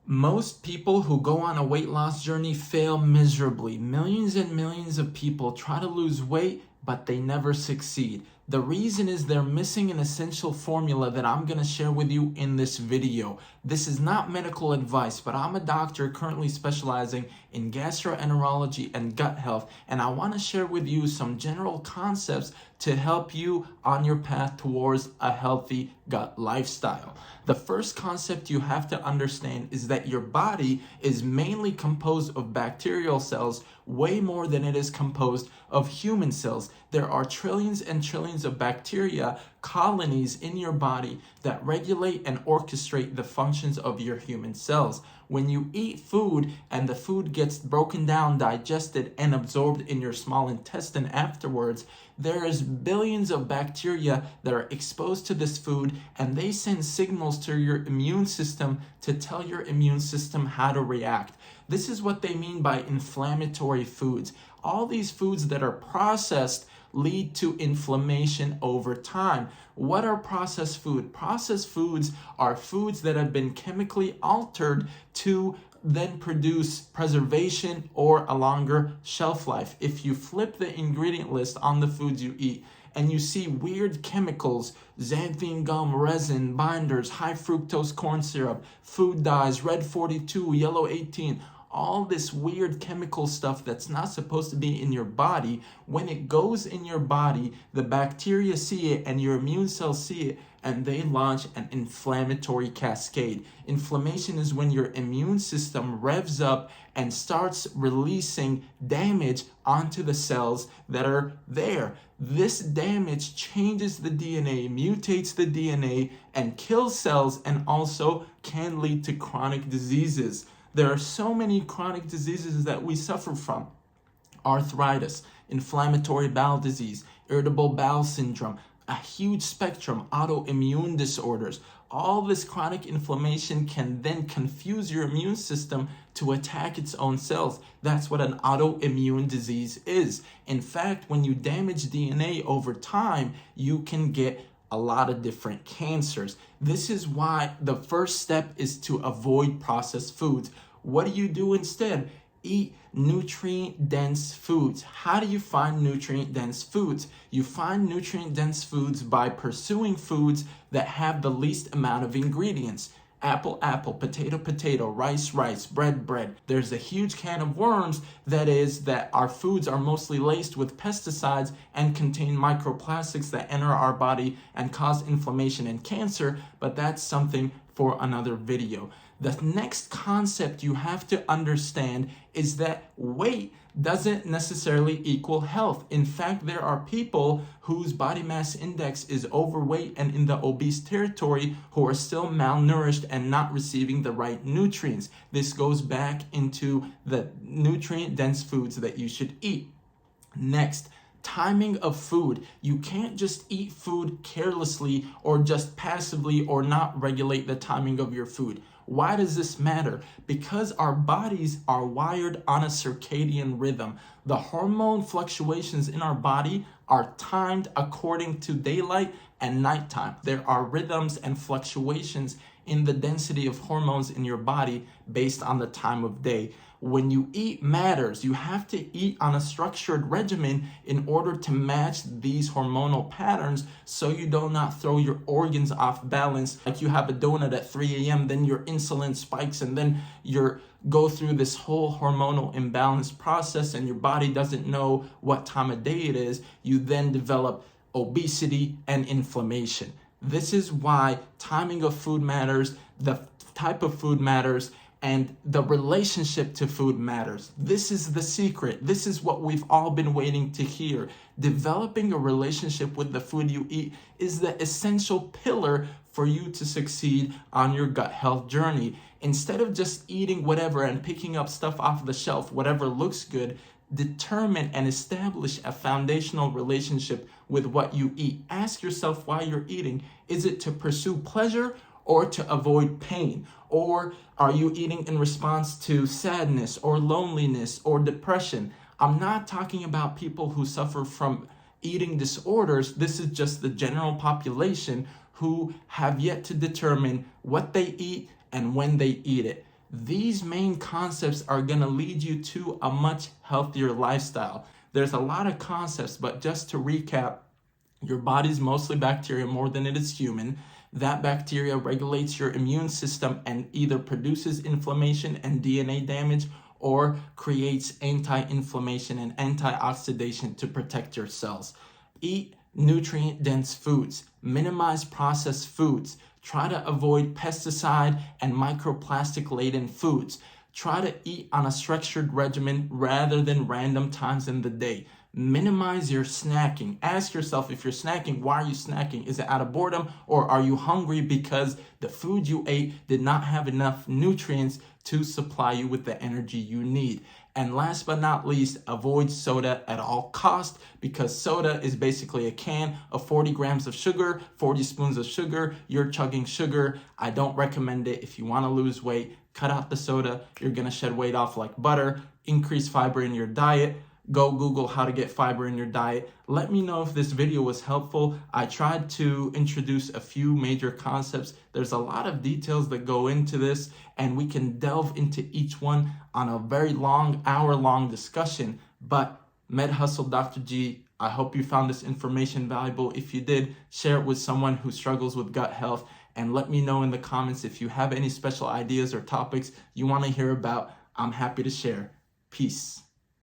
Most people who go on a weight loss journey fail miserably. Millions and millions of people try to lose weight, but they never succeed. The reason is they're missing an essential formula that I'm going to share with you in this video. This is not medical advice, but I'm a doctor currently specializing in gastroenterology and gut health, and I want to share with you some general concepts to help you on your path towards a healthy gut lifestyle. The first concept you have to understand is that your body is mainly composed of bacterial cells way more than it is composed of human cells. There are trillions and trillions of bacteria colonies in your body that regulate and orchestrate the functions of your human cells. When you eat food and the food gets broken down, digested, and absorbed in your small intestine afterwards, there is billions of bacteria that are exposed to this food, and they send signals to your immune system to tell your immune system how to react. This is what they mean by inflammatory foods. All these foods that are processed lead to inflammation over time. What are processed food? Processed foods are foods that have been chemically altered to then produce preservation or a longer shelf life. If you flip the ingredient list on the foods you eat and you see weird chemicals, xanthine gum, resin, binders, high fructose corn syrup, food dyes, red 42, yellow 18, all this weird chemical stuff that's not supposed to be in your body, when it goes in your body, the bacteria see it and your immune cells see it, and they launch an inflammatory cascade. Inflammation is when your immune system revs up and starts releasing damage onto the cells that are there. This damage changes the DNA, mutates the DNA, and kills cells, and also can lead to chronic diseases. There are so many chronic diseases that we suffer from: arthritis, inflammatory bowel disease, irritable bowel syndrome, a huge spectrum, autoimmune disorders. All this chronic inflammation can then confuse your immune system to attack its own cells. That's what an autoimmune disease is. In fact, when you damage DNA over time, you can get a lot of different cancers. This is why the first step is to avoid processed foods. What do you do instead? Eat nutrient-dense foods. How do you find nutrient-dense foods? You find nutrient-dense foods by pursuing foods that have the least amount of ingredients. Apple, apple, potato, potato, rice, rice, bread, bread. There's a huge can of worms that our foods are mostly laced with pesticides and contain microplastics that enter our body and cause inflammation and cancer, but that's something for another video. The next concept you have to understand is that weight doesn't necessarily equal health. In fact, there are people whose body mass index is overweight and in the obese territory who are still malnourished and not receiving the right nutrients. This goes back into the nutrient-dense foods that you should eat. Next, timing of food. You can't just eat food carelessly or just passively or not regulate the timing of your food. Why does this matter? Because our bodies are wired on a circadian rhythm. The hormone fluctuations in our body are timed according to daylight and nighttime. There are rhythms and fluctuations in the density of hormones in your body based on the time of day. When you eat matters. You have to eat on a structured regimen in order to match these hormonal patterns so you do not throw your organs off balance. Like you have a donut at 3 a.m., then your insulin spikes, and then you go through this whole hormonal imbalance process and your body doesn't know what time of day it is. You then develop obesity and inflammation. This is why timing of food matters, the type of food matters, and the relationship to food matters. This is the secret. This is what we've all been waiting to hear. Developing a relationship with the food you eat is the essential pillar for you to succeed on your gut health journey. Instead of just eating whatever and picking up stuff off the shelf, whatever looks good, determine and establish a foundational relationship with what you eat. Ask yourself why you're eating. Is it to pursue pleasure or to avoid pain? Or are you eating in response to sadness or loneliness or depression? I'm not talking about people who suffer from eating disorders. This is just the general population who have yet to determine what they eat and when they eat it. These main concepts are going to lead you to a much healthier lifestyle. There's a lot of concepts, but just to recap, your body's mostly bacteria more than it is human. That bacteria regulates your immune system and either produces inflammation and DNA damage or creates anti-inflammation and antioxidation to protect your cells. Eat nutrient-dense foods. Minimize processed foods. Try to avoid pesticide and microplastic-laden foods. Try to eat on a structured regimen rather than random times in the day. Minimize your snacking. Ask yourself, if you're snacking, why are you snacking? Is it out of boredom, or are you hungry because the food you ate did not have enough nutrients to supply you with the energy you need? And last but not least, avoid soda at all costs, because soda is basically a can of 40 grams of sugar, 40 spoons of sugar. You're chugging sugar. I don't recommend it. If you want to lose weight, cut out the soda. You're going to shed weight off like butter. Increase fiber in your diet. Go Google how to get fiber in your diet. Let me know if this video was helpful. I tried to introduce a few major concepts. There's a lot of details that go into this, and we can delve into each one on a very long, hour-long discussion. But MedHustle Dr. G, I hope you found this information valuable. If you did, share it with someone who struggles with gut health, and let me know in the comments if you have any special ideas or topics you want to hear about. I'm happy to share. Peace.